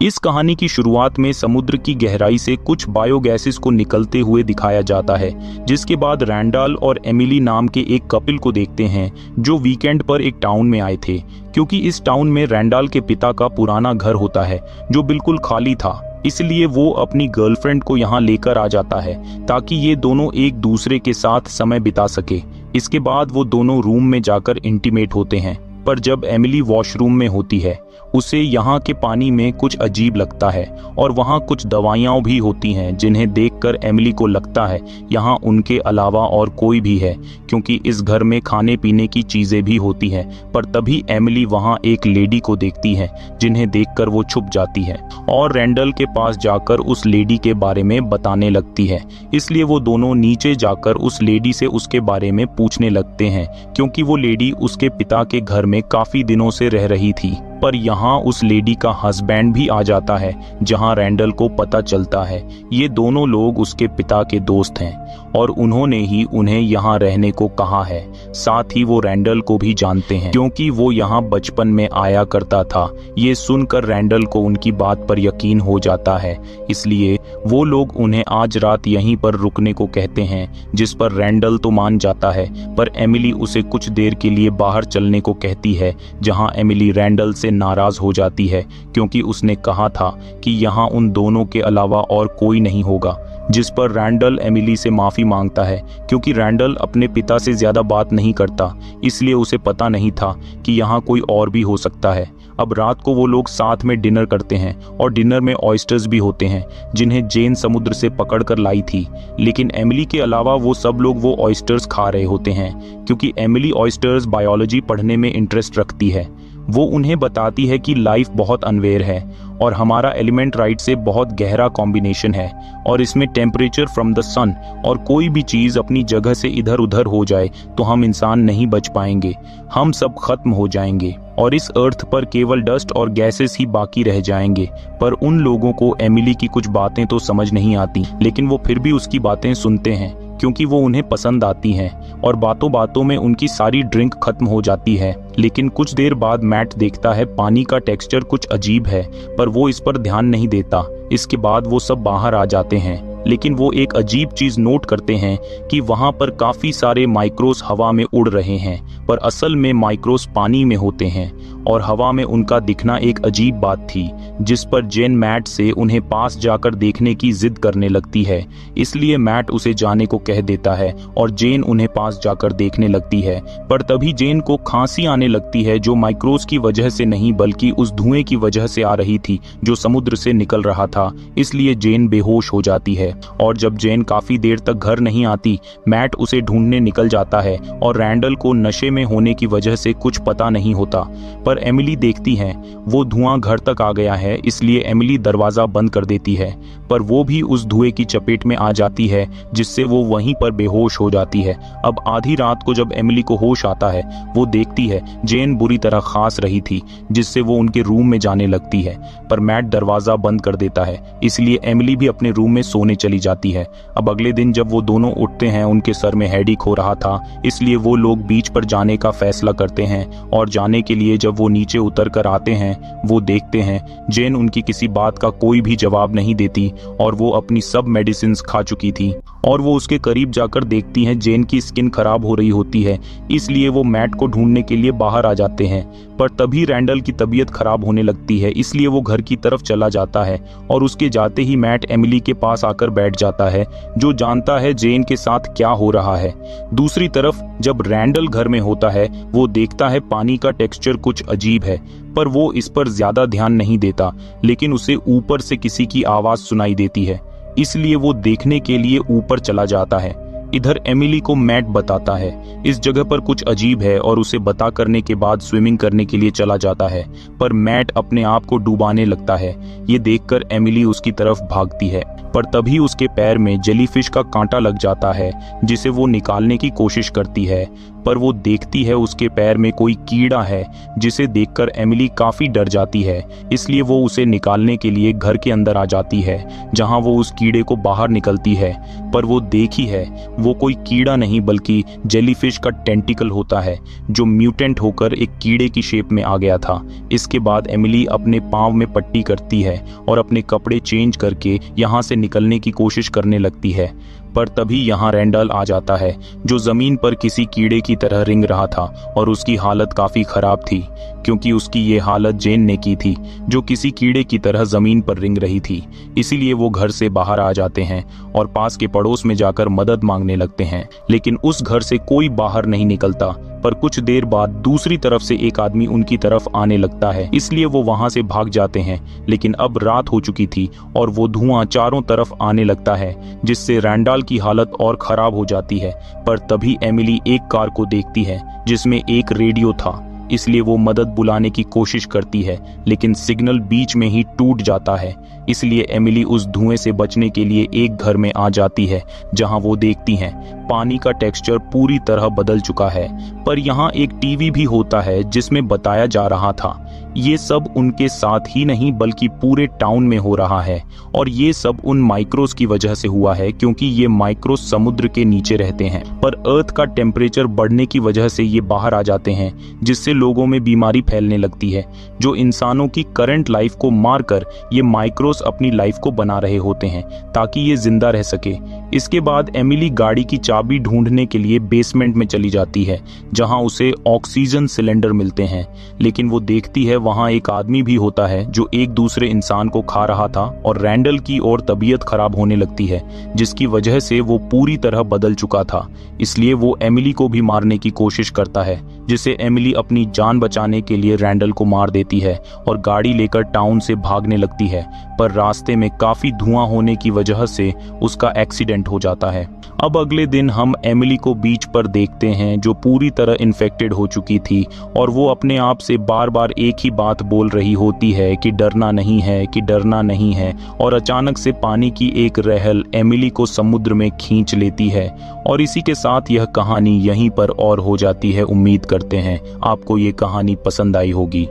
इस कहानी की शुरुआत में समुद्र की गहराई से कुछ बायोगैसेस को निकलते हुए दिखाया जाता है, जिसके बाद रैंडल और एमिली नाम के एक कपिल को देखते हैं जो वीकेंड पर एक टाउन में आए थे, क्योंकि इस टाउन में रैंडल के पिता का पुराना घर होता है जो बिल्कुल खाली था। इसलिए वो अपनी गर्लफ्रेंड को यहाँ लेकर आ जाता है ताकि ये दोनों एक दूसरे के साथ समय बिता सके। इसके बाद वो दोनों रूम में जाकर इंटीमेट होते हैं, पर जब एमिली वॉशरूम में होती है उसे यहाँ के पानी में कुछ अजीब लगता है और वहाँ कुछ दवाइयाँ भी होती हैं जिन्हें देखकर एमिली को लगता है यहाँ उनके अलावा और कोई भी है, क्योंकि इस घर में खाने पीने की चीज़ें भी होती हैं। पर तभी एमिली वहाँ एक लेडी को देखती है जिन्हें देखकर वो छुप जाती है और रैंडल के पास जाकर उस लेडी के बारे में बताने लगती है। इसलिए वो दोनों नीचे जाकर उस लेडी से उसके बारे में पूछने लगते हैं, क्योंकि वो लेडी उसके पिता के घर में काफ़ी दिनों से रह रही थी। पर यहाँ उस लेडी का हस्बैंड भी आ जाता है, जहाँ रैंडल को पता चलता है ये दोनों लोग उसके पिता के दोस्त हैं और उन्होंने ही उन्हें यहाँ रहने को कहा है। साथ ही वो रैंडल को भी जानते हैं क्योंकि वो यहाँ बचपन में आया करता था। ये सुनकर रैंडल को उनकी बात पर यकीन हो जाता है, इसलिए वो लोग उन्हें आज रात यहीं पर रुकने को कहते हैं, जिस पर रैंडल तो मान जाता है। पर एमिली उसे कुछ देर के लिए बाहर चलने को कहती है, जहाँ एमिली रैंडल से नाराज हो जाती है क्योंकि उसने कहा था कि यहाँ उन दोनों के अलावा और कोई नहीं होगा। जिस पर रैंडल एमिली से माफ़ी मांगता है क्योंकि रैंडल अपने पिता से ज़्यादा बात नहीं करता, इसलिए उसे पता नहीं था कि यहाँ कोई और भी हो सकता है। अब रात को वो लोग साथ में डिनर करते हैं और डिनर में ऑयस्टर्स भी होते हैं जिन्हें जेन समुद्र से पकड़ कर लाई थी। लेकिन एमिली के अलावा वो सब लोग वो ऑयस्टर्स खा रहे होते हैं क्योंकि एमिली ऑयस्टर्स बायोलॉजी पढ़ने में इंटरेस्ट रखती है। वो उन्हें बताती है कि लाइफ बहुत अनवेयर है और हमारा एलिमेंट राइट से बहुत गहरा कॉम्बिनेशन है और इसमें टेम्परेचर फ्रॉम द सन और कोई भी चीज़ अपनी जगह से इधर उधर हो जाए तो हम इंसान नहीं बच पाएंगे, हम सब खत्म हो जाएंगे और इस अर्थ पर केवल डस्ट और गैसेस ही बाकी रह जाएंगे। पर उन लोगों को एमिली की कुछ बातें तो समझ नहीं आती, लेकिन वो फिर भी उसकी बातें सुनते हैं क्योंकि वो उन्हें पसंद आती हैं और बातों बातों में उनकी सारी ड्रिंक खत्म हो जाती है। लेकिन कुछ देर बाद मैट देखता है पानी का टेक्सचर कुछ अजीब है, पर वो इस पर ध्यान नहीं देता। इसके बाद वो सब बाहर आ जाते हैं, लेकिन वो एक अजीब चीज नोट करते हैं कि वहां पर काफी सारे माइक्रोस हवा में उड़ रहे हैं, पर असल में माइक्रोस पानी में होते हैं और हवा में उनका दिखना एक अजीब बात थी, जिस पर जेन मैट से उन्हें पास जाकर देखने की जिद करने लगती है। इसलिए मैट उसे जाने को कह देता है और जेन उन्हें पास जाकर देखने लगती है। पर तभी जेन को खांसी आने लगती है, जो माइक्रोस की वजह से नहीं बल्कि उस धुएं की वजह से आ रही थी जो समुद्र से निकल रहा था। इसलिए जेन बेहोश हो जाती है और जब जेन काफी देर तक घर नहीं आती, मैट उसे ढूंढने निकल जाता है और रैंडल को नशे में होने की वजह से कुछ पता नहीं होता। पर एमिली देखती है वो धुआं घर तक आ गया है, इसलिए एमिली दरवाजा बंद कर देती है, पर वो भी उस धुएं की चपेट में आ जाती है जिससे वो वहीं पर बेहोश हो जाती है। अब आधी रात को जब एमिली को होश आता है, वो देखती है जेन बुरी तरह खांस रही थी, जिससे वो उनके रूम में जाने लगती है, पर मैट दरवाजा बंद कर देता है। इसलिए एमिली भी अपने रूम में सोने चली जाती है। अब अगले दिन जब वो दोनों उठते हैं, उनके सर में हेडेक हो रहा था, इसलिए वो लोग बीच पर जाने का फैसला करते हैं और जाने के लिए जब वो नीचे उतर कर आते हैं, वो देखते हैं जेन उनकी किसी बात का कोई भी जवाब नहीं देती और वो अपनी सब मेडिसिन खा चुकी थी। और वो उसके करीब जाकर देखती हैं जेन की स्किन खराब हो रही होती है, इसलिए वो मैट को ढूंढने के लिए बाहर आ जाते हैं। पर तभी रैंडल की तबीयत खराब होने लगती है, इसलिए वो घर की तरफ चला जाता है और उसके जाते ही मैट एमिली के पास आकर बैठ जाता है, जो जानता है जेन के साथ क्या हो रहा है। दूसरी तरफ जब रैंडल घर में होता है, वो देखता है पानी का टेक्सचर कुछ अजीब है, पर वो इस पर ज्यादा ध्यान नहीं देता। लेकिन उसे ऊपर से किसी की आवाज सुनाई देती है, इसलिए वो देखने के लिए ऊपर चला जाता है। इधर एमिली को मैट बताता है इस जगह पर कुछ अजीब है और उसे बता करने के बाद स्विमिंग करने के लिए चला जाता है, पर मैट अपने आप को डुबाने लगता है। ये देखकर एमिली उसकी तरफ भागती है, पर तभी उसके पैर में जेलीफिश का कांटा लग जाता है, जिसे वो निकालने की कोशिश करती है, पर वो देखती है उसके पैर में कोई कीड़ा है, जिसे देखकर एमिली काफी डर जाती है। इसलिए वो उसे निकालने के लिए घर के अंदर आ जाती है, जहां वो उस कीड़े को बाहर निकलती है। पर वो देखी है वो कोई कीड़ा नहीं बल्कि जेलीफिश का टेंटिकल होता है, जो म्यूटेंट होकर एक कीड़े की शेप में आ गया था। इसके बाद एमिली अपने पाँव में पट्टी करती है और अपने कपड़े चेंज करके यहाँ से निकलने की कोशिश करने लगती है। पर तभी यहाँ रैंडल आ जाता है, जो जमीन पर किसी कीड़े की तरह रिंग रहा था और उसकी हालत काफी खराब थी, क्योंकि उसकी ये हालत जेन ने की थी, जो किसी कीड़े की तरह जमीन पर रिंग रही थी। इसीलिए वो घर से बाहर आ जाते हैं और पास के पड़ोस में जाकर मदद मांगने लगते हैं। लेकिन उस घर से कोई बाहर नहीं निकलता। पर कुछ देर बाद दूसरी तरफ से एक आदमी उनकी तरफ आने लगता है, इसलिए वो वहां से भाग जाते हैं। लेकिन अब रात हो चुकी थी और वो धुआं चारों तरफ आने लगता है, जिससे रैंडल की हालत और खराब हो जाती है। पर तभी एमिली एक कार को देखती है जिसमें एक रेडियो था, इसलिए वो मदद बुलाने की कोशिश करती है, लेकिन सिग्नल बीच में ही टूट जाता है। इसलिए एमिली उस धुएं से बचने के लिए एक घर में आ जाती है, जहां वो देखती हैं पानी का टेक्सचर पूरी तरह बदल चुका है। पर यहाँ एक टीवी भी होता है जिसमें बताया जा रहा था ये सब उनके साथ ही नहीं बल्कि पूरे टाउन में हो रहा है, और ये सब उन माइक्रोस की वजह से हुआ है, क्योंकि ये माइक्रोस समुद्र के नीचे रहते हैं। पर अर्थ का टेम्परेचर बढ़ने की वजह से ये बाहर आ जाते हैं, जिससे लोगों में बीमारी फैलने लगती है, जो इंसानों की करंट लाइफ को मारकर ये माइक्रोस अपनी लाइफ को बना रहे होते हैं ताकि ये जिंदा रह सके। इसके बाद एमिली गाड़ी की चाबी ढूंढने के लिए बेसमेंट में चली जाती है, जहां उसे ऑक्सीजन सिलेंडर मिलते हैं। लेकिन वो देखती है वहां एक आदमी भी होता है जो एक दूसरे इंसान को खा रहा था, और रैंडल की और तबीयत खराब होने लगती है, जिसकी वजह से वो पूरी तरह बदल चुका था। इसलिए वो एमिली को भी मारने की कोशिश करता है, जिसे एमिली अपनी जान बचाने के लिए रैंडल को मार देती है और गाड़ी लेकर टाउन से भागने लगती है। पर रास्ते में काफी धुआं होने की वजह से उसका एक्सीडेंट हो जाता है। अब अगले दिन हम एमिली को बीच पर देखते हैं, जो पूरी तरह इन्फेक्टेड हो चुकी थी, और वो अपने आप से बार बार एक ही बात बोल रही होती है कि डरना नहीं है, कि डरना नहीं है। और अचानक से पानी की एक लहर एमिली को समुद्र में खींच लेती है। और इसी के साथ यह कहानी यहीं पर और हो जाती है। उम्मीद करते हैं आपको ये कहानी पसंद आई होगी।